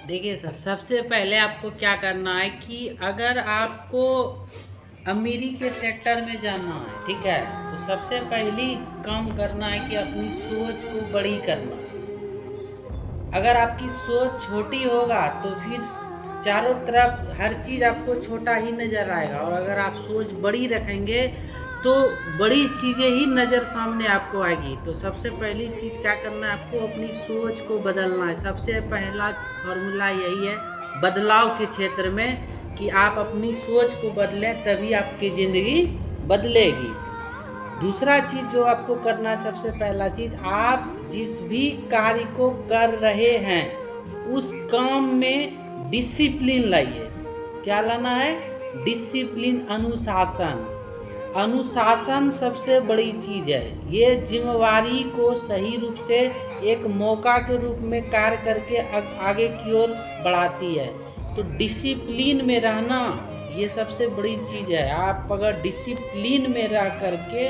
देखिए सर, सबसे पहले आपको क्या करना है कि अगर आपको अमीरी के सेक्टर में जाना है, ठीक है, तो सबसे पहली काम करना है कि अपनी सोच को बड़ी करना। अगर आपकी सोच छोटी होगा तो फिर चारों तरफ हर चीज़ आपको छोटा ही नज़र आएगा, और अगर आप सोच बड़ी रखेंगे तो बड़ी चीज़ें ही नज़र सामने आपको आएगी। तो सबसे पहली चीज़ क्या करना है, आपको अपनी सोच को बदलना है। सबसे पहला फॉर्मूला यही है बदलाव के क्षेत्र में, कि आप अपनी सोच को बदलें, तभी आपकी ज़िंदगी बदलेगी। दूसरा चीज़ जो आपको करना है, सबसे पहला चीज़, आप जिस भी कार्य को कर रहे हैं उस काम में डिसिप्लिन लाइए। क्या लाना है? डिसिप्लिन, अनुशासन। अनुशासन सबसे बड़ी चीज़ है। ये जिम्मेवारी को सही रूप से एक मौका के रूप में कार्य करके आगे की ओर बढ़ाती है। तो डिसिप्लिन में रहना ये सबसे बड़ी चीज़ है। आप अगर डिसिप्लिन में रह करके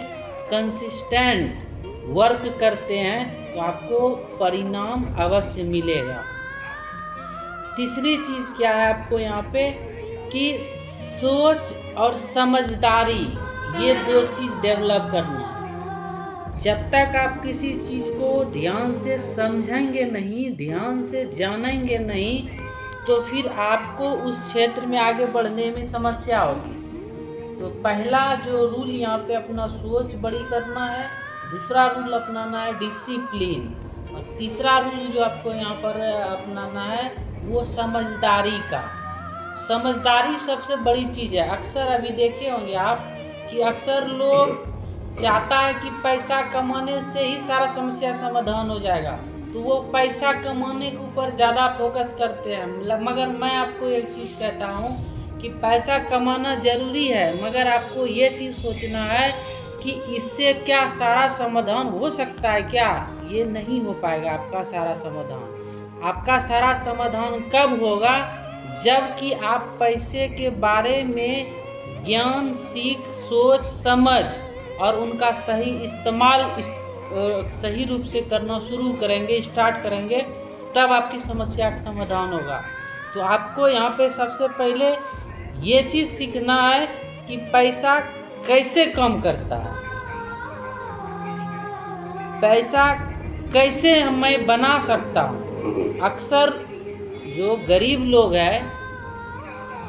कंसिस्टेंट वर्क करते हैं तो आपको परिणाम अवश्य मिलेगा। तीसरी चीज़ क्या है आपको यहाँ पे, कि सोच और समझदारी, ये दो चीज़ डेवलप करना है। जब तक आप किसी चीज़ को ध्यान से समझेंगे नहीं, ध्यान से जानेंगे नहीं, तो फिर आपको उस क्षेत्र में आगे बढ़ने में समस्या होगी। तो पहला जो रूल यहाँ पे अपना सोच बड़ी करना है, दूसरा रूल अपनाना है डिसिप्लिन, और तीसरा रूल जो आपको यहाँ पर अपनाना है वो समझदारी का। समझदारी सबसे बड़ी चीज़ है। अक्सर अभी देखे होंगे आप कि अक्सर लोग चाहता है कि पैसा कमाने से ही सारा समस्या समाधान हो जाएगा, तो वो पैसा कमाने के ऊपर ज़्यादा फोकस करते हैं। मगर मैं आपको एक चीज़ कहता हूँ कि पैसा कमाना ज़रूरी है, मगर आपको ये चीज़ सोचना है कि इससे क्या सारा समाधान हो सकता है क्या? ये नहीं हो पाएगा आपका सारा समाधान। आपका सारा समाधान कब होगा? जबकि आप पैसे के बारे में ज्ञान, सीख, सोच, समझ और उनका सही इस्तेमाल सही रूप से करना शुरू करेंगे, स्टार्ट करेंगे, तब आपकी समस्या का समाधान होगा। तो आपको यहाँ पे सबसे पहले ये चीज़ सीखना है कि पैसा कैसे काम करता है, पैसा कैसे मैं बना सकता हूँ। अक्सर जो गरीब लोग हैं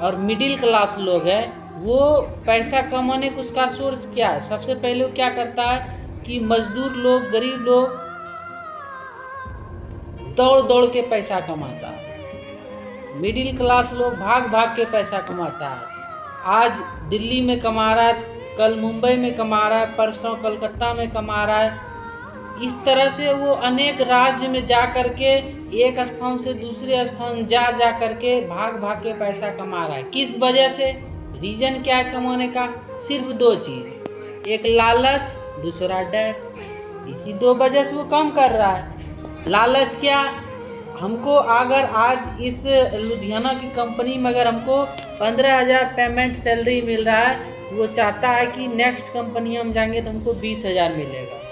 और मिडिल क्लास लोग हैं, वो पैसा कमाने का उसका सोर्स क्या है? सबसे पहले वो क्या करता है कि मजदूर लोग, गरीब लोग दौड़ दौड़ के पैसा कमाता है, मिडिल क्लास लोग भाग भाग के पैसा कमाता है। आज दिल्ली में कमा रहा है, कल मुंबई में कमा रहा है, परसों कलकत्ता में कमा रहा है। इस तरह से वो अनेक राज्य में जा कर के एक स्थान से दूसरे स्थान जा कर के भाग भाग के पैसा कमा रहा है। किस वजह से? रीजन क्या है कमाने का? सिर्फ दो चीज़, एक लालच, दूसरा डर। इसी दो वजह से वो काम कर रहा है। लालच क्या? हमको अगर आज इस लुधियाना की कंपनी में अगर हमको 15,000 पेमेंट सैलरी मिल रहा है, वो चाहता है कि नेक्स्ट कंपनी हम जाएंगे तो हमको 20,000 मिलेगा।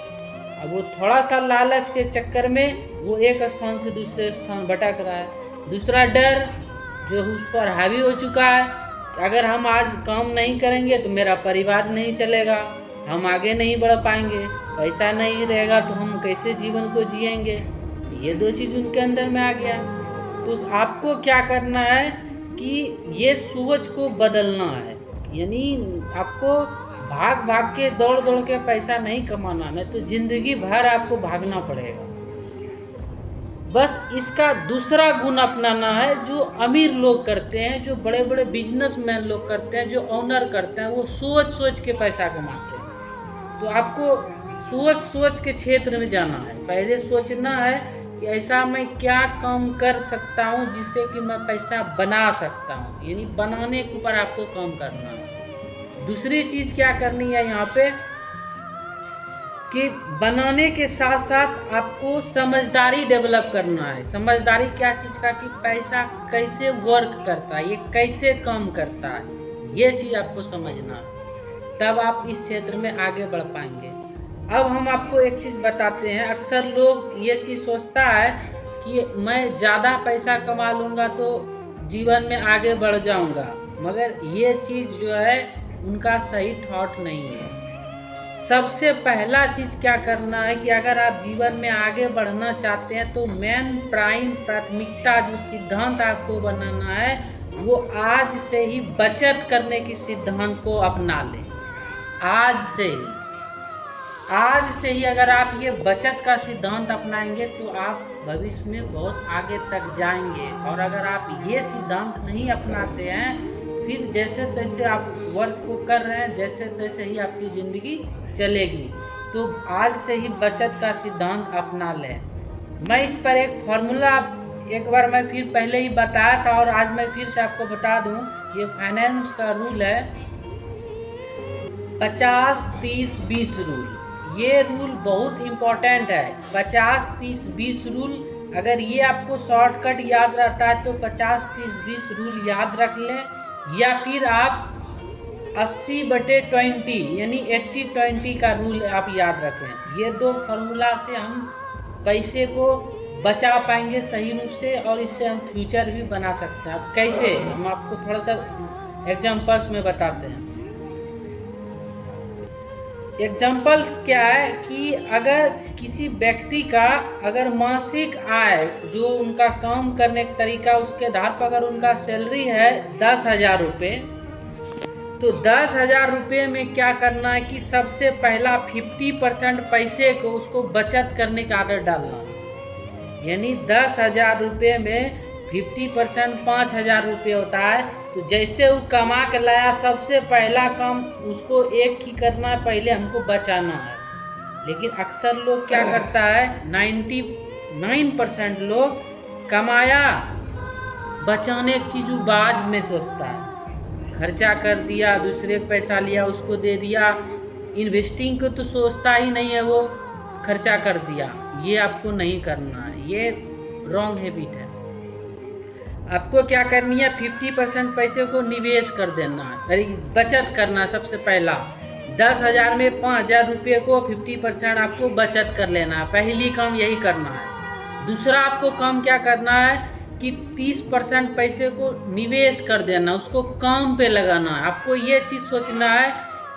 अब वो थोड़ा सा लालच के चक्कर में वो एक स्थान से दूसरे स्थान भटक रहा है। दूसरा डर जो उस पर हावी हो चुका है, अगर हम आज काम नहीं करेंगे तो मेरा परिवार नहीं चलेगा, हम आगे नहीं बढ़ पाएंगे, पैसा नहीं रहेगा तो हम कैसे जीवन को जिएंगे। ये दो चीज़ उनके अंदर में आ गया। तो आपको क्या करना है कि ये सोच को बदलना है। यानी आपको भाग भाग के दौड़ दौड़ के पैसा नहीं कमाना, नहीं तो जिंदगी भर आपको भागना पड़ेगा। बस इसका दूसरा गुण अपनाना है जो अमीर लोग करते हैं, जो बड़े बड़े बिजनेसमैन लोग करते हैं, जो ऑनर करते हैं, वो सोच सोच के पैसा कमाते हैं। तो आपको सोच सोच के क्षेत्र में जाना है। पहले सोचना है कि ऐसा मैं क्या काम कर सकता हूँ जिससे कि मैं पैसा बना सकता हूँ, यानी बनाने के ऊपर आपको काम करना है। दूसरी चीज़ क्या करनी है यहाँ पे, कि बनाने के साथ साथ आपको समझदारी डेवलप करना है। समझदारी क्या चीज़ का? कि पैसा कैसे वर्क करता है, ये कैसे काम करता है, ये चीज़ आपको समझना है, तब आप इस क्षेत्र में आगे बढ़ पाएंगे। अब हम आपको एक चीज़ बताते हैं। अक्सर लोग ये चीज़ सोचता है कि मैं ज़्यादा पैसा कमा लूँगा तो जीवन में आगे बढ़ जाऊँगा, मगर ये चीज़ जो है उनका सही थॉट नहीं है। सबसे पहला चीज़ क्या करना है कि अगर आप जीवन में आगे बढ़ना चाहते हैं तो मेन प्राथमिकता जो सिद्धांत आपको बनाना है वो आज से ही बचत करने की सिद्धांत को अपना लें। आज से ही अगर आप ये बचत का सिद्धांत अपनाएंगे तो आप भविष्य में बहुत आगे तक जाएंगे। और अगर आप ये सिद्धांत नहीं अपनाते हैं, फिर जैसे तैसे आप वर्क को कर रहे हैं, जैसे तैसे ही आपकी ज़िंदगी चलेगी। तो आज से ही बचत का सिद्धांत अपना लें। मैं इस पर एक फॉर्मूला एक बार मैं फिर पहले ही बताया था और आज मैं फिर से आपको बता दूं। ये फाइनेंस का रूल है 50-30-20 रूल। ये रूल बहुत इम्पोर्टेंट है। 50-30-20 रूल, अगर ये आपको शॉर्टकट याद रहता है तो 50-30-20 रूल याद रख लें, या फिर आप 80/20 यानी 80-20 का रूल आप याद रखें। ये दो फार्मूला से हम पैसे को बचा पाएंगे सही रूप से, और इससे हम फ्यूचर भी बना सकते हैं। अब कैसे, हम आपको थोड़ा सा एग्जांपल्स में बताते हैं। एग्जांपल्स क्या है कि अगर किसी व्यक्ति का अगर मासिक आय जो उनका काम करने का तरीका उसके आधार पर अगर उनका सैलरी है 10,000 रुपये, तो 10,000 रुपये में क्या करना है कि सबसे पहला 50% पैसे को उसको बचत करने का आदत डालना है। यानी 10,000 रुपये में 50% 5,000 रुपये होता है। तो जैसे वो कमा के लाया, सबसे पहला काम उसको एक ही करना है, पहले हमको बचाना है। लेकिन अक्सर लोग क्या करता है, 99% लोग कमाया, बचाने की चीज़ बाद में सोचता है। खर्चा कर दिया, दूसरे का पैसा लिया उसको दे दिया, इन्वेस्टिंग को तो सोचता ही नहीं है, वो खर्चा कर दिया। ये आपको नहीं करना है, ये रॉन्ग हैबिट है। आपको क्या करनी है, 50% पैसे को निवेश कर देना है, बचत करना। सबसे पहला 10,000 में 5,000 रुपये को 50% आपको बचत कर लेना है। पहली काम यही करना है। दूसरा आपको काम क्या करना है कि 30% पैसे को निवेश कर देना, उसको काम पे लगाना है। आपको ये चीज़ सोचना है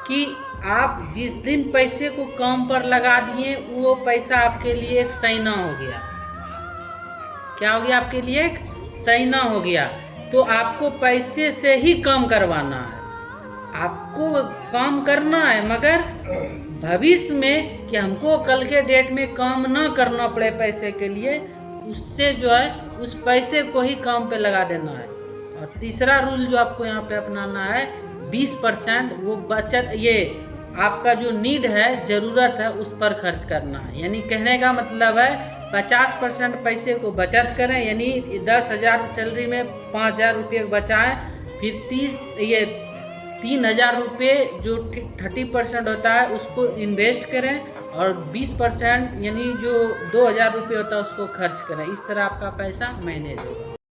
कि आप जिस दिन पैसे को काम पर लगा दिए वो पैसा आपके लिए एक सैना हो गया। क्या हो गया आपके लिए? एक सैना हो गया। तो आपको पैसे से ही काम करवाना है, आपको काम करना है, मगर भविष्य में कि हमको कल के डेट में काम ना करना पड़े पैसे के लिए, उससे जो है उस पैसे को ही काम पे लगा देना है। और तीसरा रूल जो आपको यहाँ पे अपनाना है, 20% वो बचत, ये आपका जो नीड है, ज़रूरत है, उस पर खर्च करना है। यानी कहने का मतलब है 50% पैसे को बचत करें, यानी 10,000 सैलरी में 5,000 रुपये बचाएँ, फिर 3,000 रुपये जो 30% होता है उसको इन्वेस्ट करें, और 20% यानी जो 2,000 रुपये होता है उसको खर्च करें। इस तरह आपका पैसा मैनेज होगा।